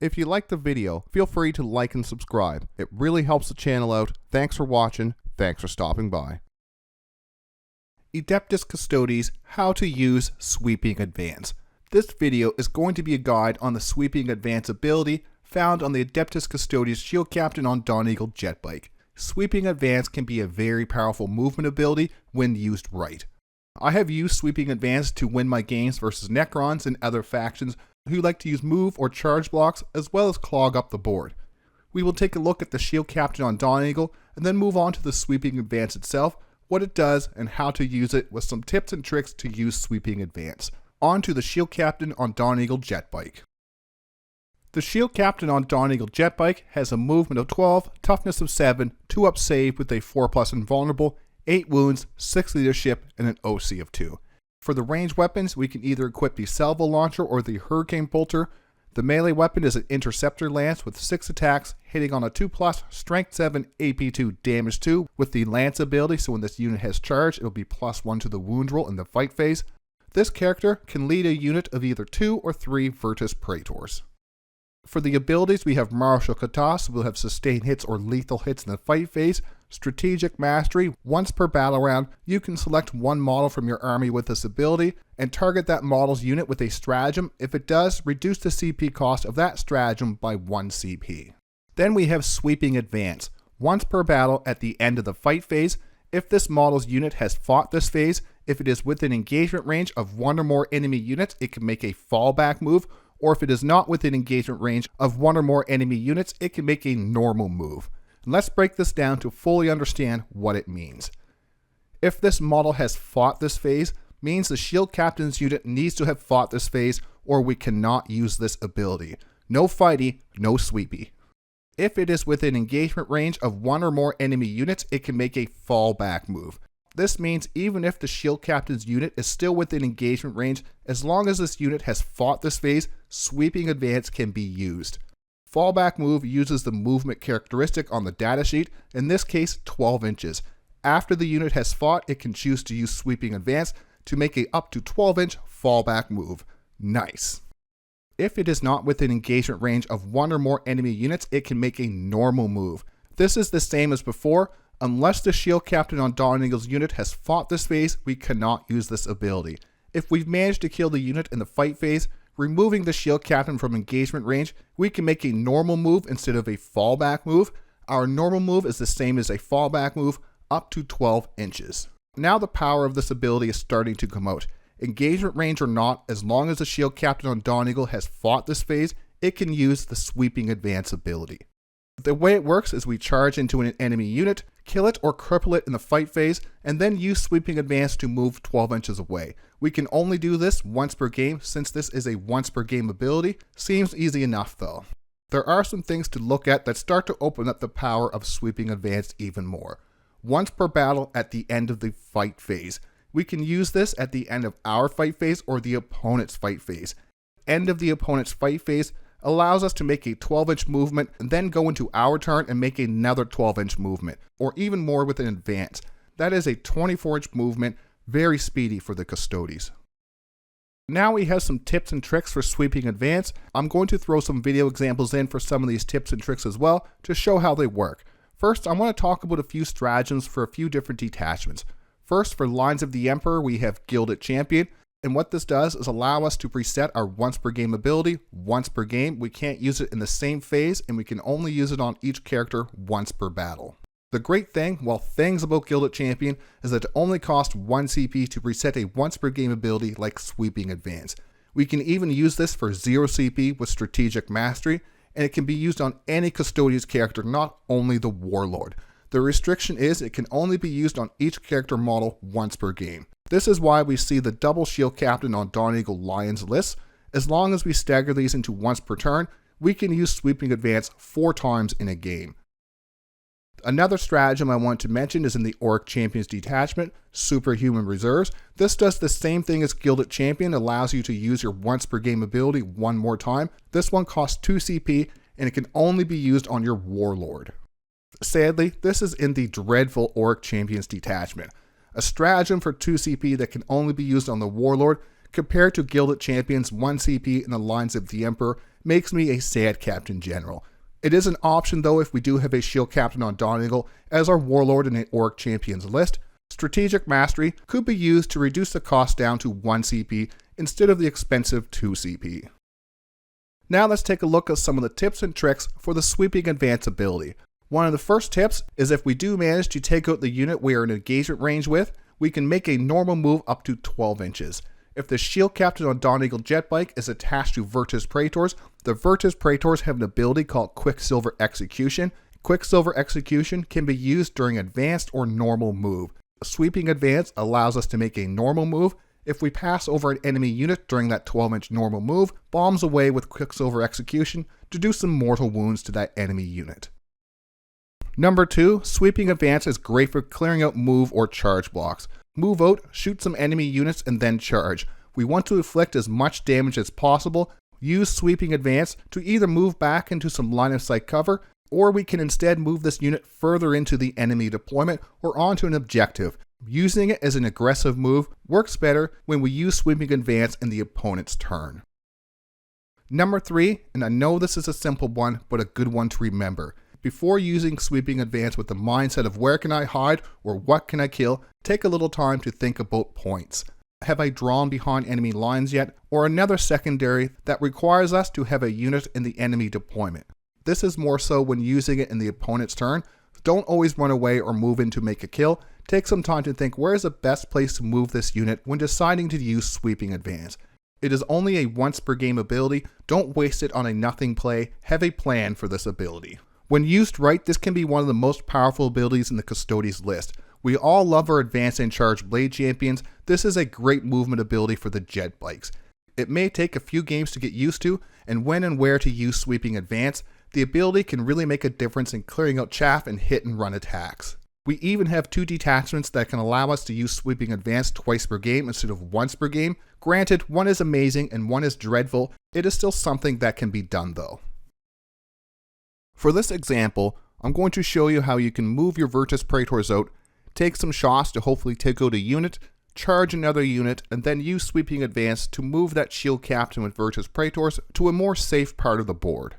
If you liked the video, feel free to like and subscribe. It really helps the channel out. Thanks for watching. Thanks for stopping by. Adeptus Custodes, how to use Sweeping Advance. This video is going to be a guide on the Sweeping Advance ability found on the Adeptus Custodes Shield-Captain on Dawneagle Jetbike. Sweeping Advance can be a very powerful movement ability when used right. I have used Sweeping Advance to win my games versus Necrons and other factions who like to use move or charge blocks as well as clog up the board. We will take a look at the Shield-Captain on Dawneagle and then move on to the Sweeping Advance itself, what it does, and how to use it with some tips and tricks to use Sweeping Advance. On to the Shield-Captain on Dawneagle Jetbike. The Shield-Captain on Dawneagle Jetbike has a movement of 12, toughness of 7, 2-up save with a 4+ invulnerable, 8 wounds, 6 leadership, and an OC of 2. For the ranged weapons, we can either equip the Salvo Launcher or the Hurricane Bolter. The melee weapon is an Interceptor Lance with 6 attacks, hitting on a 2+, Strength 7, AP 2, Damage 2 with the Lance ability, so when this unit has charge, it'll be +1 to the wound roll in the fight phase. This character can lead a unit of either 2 or 3 Virtus Praetors. For the abilities, we have Martial Kata, so we'll have sustained hits or lethal hits in the fight phase. Strategic Mastery, once per battle round, you can select one model from your army with this ability and target that model's unit with a stratagem. If it does, reduce the CP cost of that stratagem by 1 CP. Then we have Sweeping Advance, once per battle at the end of the fight phase. If this model's unit has fought this phase, if it is within engagement range of 1 or more enemy units, it can make a fallback move, or if it is not within engagement range of 1 or more enemy units, it can make a normal move. And let's break this down to fully understand what it means. If this model has fought this phase, means the Shield-Captain's unit needs to have fought this phase, or we cannot use this ability. No fighty, no sweepy. If it is within engagement range of 1 or more enemy units, it can make a fallback move. This means even if the Shield-Captain's unit is still within engagement range, as long as this unit has fought this phase, Sweeping Advance can be used. Fallback move uses the movement characteristic on the datasheet, in this case 12 inches. After the unit has fought, it can choose to use Sweeping Advance to make a up to 12-inch fallback move. Nice. If it is not within engagement range of 1 or more enemy units, it can make a normal move. This is the same as before. Unless the Shield-Captain on Dawneagle's unit has fought this phase, we cannot use this ability. If we've managed to kill the unit in the fight phase, removing the Shield-Captain from engagement range, we can make a normal move instead of a fallback move. Our normal move is the same as a fallback move, up to 12 inches. Now the power of this ability is starting to come out. Engagement range or not, as long as the Shield-Captain on Dawneagle has fought this phase, it can use the Sweeping Advance ability. The way it works is we charge into an enemy unit, kill it or cripple it in the fight phase, and then use Sweeping Advance to move 12 inches away. We can only do this once per game, since this is a once per game ability. Seems easy enough though. There are some things to look at that start to open up the power of Sweeping Advance even more. Once per battle at the end of the fight phase. We can use this at the end of our fight phase or the opponent's fight phase. End of the opponent's fight phase allows us to make a 12-inch movement and then go into our turn and make another 12-inch movement, or even more with an advance. That is a 24-inch movement, very speedy for the Custodes. Now we have some tips and tricks for Sweeping Advance. I'm going to throw some video examples in for some of these tips and tricks as well to show how they work. First, I want to talk about a few stratagems for a few different detachments. First, for Lines of the Emperor, we have Gilded Champion. And what this does is allow us to reset our once per game ability once per game. We can't use it in the same phase, and we can only use it on each character once per battle. The great thing, things about Gilded Champion, is that it only costs 1 CP to reset a once per game ability like Sweeping Advance. We can even use this for 0 CP with Strategic Mastery, and it can be used on any Custodes character, not only the Warlord. The restriction is it can only be used on each character model once per game. This is why we see the double Shield-Captain on Dawneagle Lions list. As long as we stagger these into once per turn, we can use Sweeping Advance 4 times in a game. Another stratagem I want to mention is in the Orc Champions detachment, Superhuman Reserves. This does the same thing as Gilded Champion, allows you to use your once per game ability 1 more time. This one costs 2 CP and it can only be used on your Warlord. Sadly, this is in the dreadful Orc Champions detachment. A stratagem for 2 CP that can only be used on the Warlord compared to Gilded Champion's 1 CP in the lines of the Emperor makes me a sad Captain General. It is an option though if we do have a Shield Captain on Dawneagle as our Warlord in an Orc Champions list. Strategic Mastery could be used to reduce the cost down to 1 CP instead of the expensive 2 CP. Now let's take a look at some of the tips and tricks for the Sweeping Advance ability. One of the first tips is if we do manage to take out the unit we are in engagement range with, we can make a normal move up to 12 inches. If the Shield Captain on Dawneagle Jetbike is attached to Virtus Praetors, the Virtus Praetors have an ability called Quicksilver Execution. Quicksilver Execution can be used during advanced or normal move. Sweeping Advance allows us to make a normal move. If we pass over an enemy unit during that 12-inch normal move, bombs away with Quicksilver Execution to do some mortal wounds to that enemy unit. Number 2, Sweeping Advance is great for clearing out move or charge blocks. Move out, shoot some enemy units, and then charge. We want to inflict as much damage as possible. Use Sweeping Advance to either move back into some line of sight cover, or we can instead move this unit further into the enemy deployment or onto an objective. Using it as an aggressive move works better when we use Sweeping Advance in the opponent's turn. Number 3, and I know this is a simple one, but a good one to remember. Before using Sweeping Advance with the mindset of where can I hide or what can I kill, take a little time to think about points. Have I drawn behind enemy lines yet? Or another secondary that requires us to have a unit in the enemy deployment. This is more so when using it in the opponent's turn. Don't always run away or move in to make a kill. Take some time to think where is the best place to move this unit when deciding to use Sweeping Advance. It is only a once per game ability. Don't waste it on a nothing play. Have a plan for this ability. When used right, this can be one of the most powerful abilities in the Custodes list. We all love our Advance and Charge Blade Champions. This is a great movement ability for the jet bikes. It may take a few games to get used to, and when and where to use Sweeping Advance, the ability can really make a difference in clearing out chaff and hit and run attacks. We even have 2 detachments that can allow us to use Sweeping Advance twice per game instead of once per game. Granted, one is amazing and one is dreadful. It is still something that can be done though. For this example, I'm going to show you how you can move your Virtus Praetors out, take some shots to hopefully take out a unit, charge another unit, and then use Sweeping Advance to move that Shield Captain with Virtus Praetors to a more safe part of the board.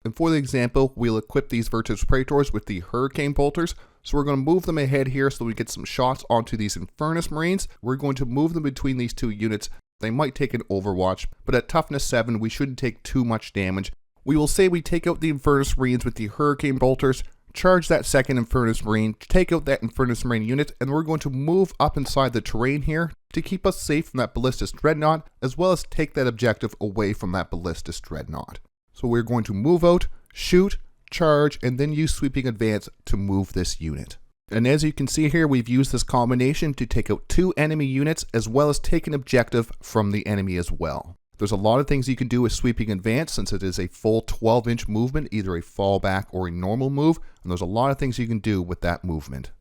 And for the example, we'll equip these Virtus Praetors with the Hurricane Bolters, so we're going to move them ahead here so we get some shots onto these Infernus Marines. We're going to move them between these 2 units. They might take an Overwatch, but at toughness 7 we shouldn't take too much damage. We will say we take out the Infernus Marines with the Hurricane Bolters, charge that second Infernus Marine, take out that Infernus Marine unit, and we're going to move up inside the terrain here to keep us safe from that Ballistus Dreadnought, as well as take that objective away from that Ballistus Dreadnought. So we're going to move out, shoot, charge, and then use Sweeping Advance to move this unit. And as you can see here, we've used this combination to take out 2 enemy units, as well as take an objective from the enemy as well. There's a lot of things you can do with Sweeping Advance since it is a full 12-inch movement, either a fallback or a normal move, and there's a lot of things you can do with that movement.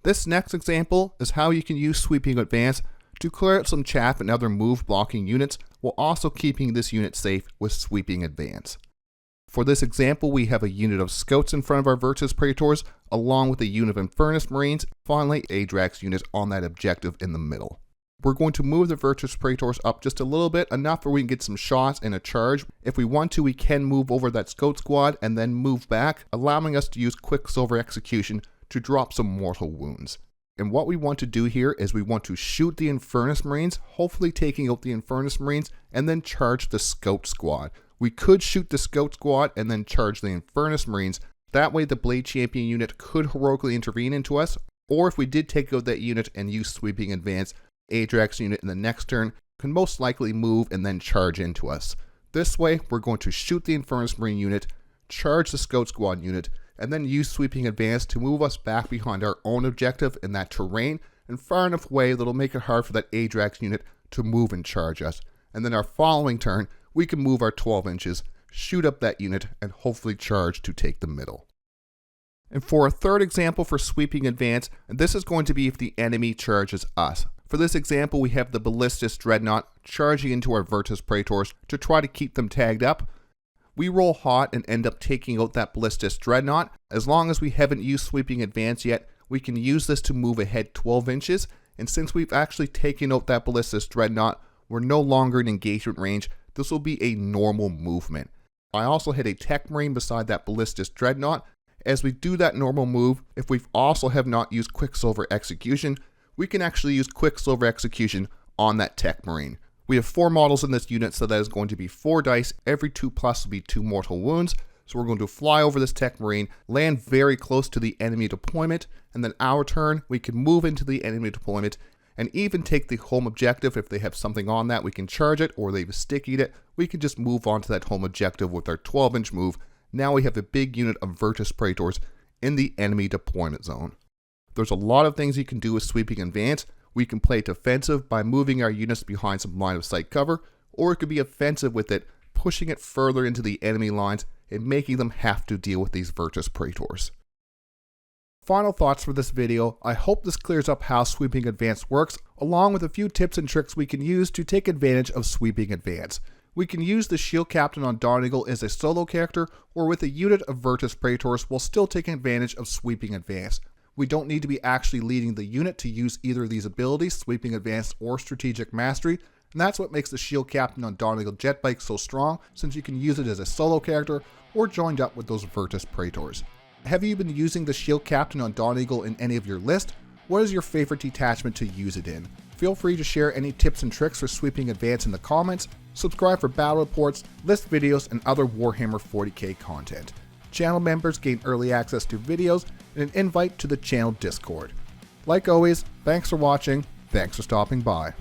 This next example is how you can use Sweeping Advance to clear out some chaff and other move blocking units while also keeping this unit safe with Sweeping Advance. For this example, we have a unit of Scouts in front of our Virtus Praetors, along with a unit of Infernus Marines, finally a Adrax unit on that objective in the middle. We're going to move the Virtus Praetors up just a little bit, enough where we can get some shots and a charge. If we want to, we can move over that Scout squad and then move back, allowing us to use Quicksilver Execution to drop some mortal wounds. And what we want to do here is we want to shoot the Infernus Marines, hopefully taking out the Infernus Marines, and then charge the Scout squad. We could shoot the Scout squad and then charge the Infernus Marines. That way the Blade Champion unit could heroically intervene into us, or if we did take out that unit and use Sweeping Advance, Adrax unit in the next turn can most likely move and then charge into us. This way, we're going to shoot the Infernus Marine unit, charge the Scout Squad unit, and then use Sweeping Advance to move us back behind our own objective in that terrain and far enough away that'll make it hard for that Adrax unit to move and charge us. And then our following turn, we can move our 12 inches, shoot up that unit, and hopefully charge to take the middle. And for a third example for Sweeping Advance, this is going to be if the enemy charges us. For this example, we have the Ballistus Dreadnought charging into our Virtus Praetors to try to keep them tagged up. We roll hot and end up taking out that Ballistus Dreadnought. As long as we haven't used Sweeping Advance yet, we can use this to move ahead 12 inches. and since we've actually taken out that Ballistus Dreadnought, we're no longer in engagement range. This will be a normal movement. I also hit a Tech Marine beside that Ballistus Dreadnought. As we do that normal move, if we've also have not used Quicksilver Execution, we can actually use Quicksilver Execution on that Tech Marine. We have 4 models in this unit, so that is going to be 4 dice. Every 2+ will be 2 mortal wounds. So we're going to fly over this Tech Marine, land very close to the enemy deployment, and then our turn, we can move into the enemy deployment and even take the home objective. If they have something on that, we can charge it, or they've stickied it. We can just move on to that home objective with our 12-inch move. Now we have a big unit of Virtus Praetors in the enemy deployment zone. There's a lot of things you can do with Sweeping Advance. We can play defensive by moving our units behind some line of sight cover, or it could be offensive with it, pushing it further into the enemy lines and making them have to deal with these Virtus Praetors. Final thoughts for this video. I hope this clears up how Sweeping Advance works, along with a few tips and tricks we can use to take advantage of Sweeping Advance. We can use the Shield-Captain on Dawneagle as a solo character, or with a unit of Virtus Praetors while still taking advantage of Sweeping Advance. We don't need to be actually leading the unit to use either of these abilities, Sweeping Advance or Strategic Mastery, and that's what makes the Shield-Captain on Dawneagle Jetbike so strong, since you can use it as a solo character or joined up with those Virtus Praetors. Have you been using the Shield-Captain on Dawneagle in any of your list? What is your favorite detachment to use it in? Feel free to share any tips and tricks for Sweeping Advance in the comments, subscribe for battle reports, list videos, and other Warhammer 40K content. Channel members gain early access to videos and an invite to the channel Discord. Like always, thanks for watching, thanks for stopping by.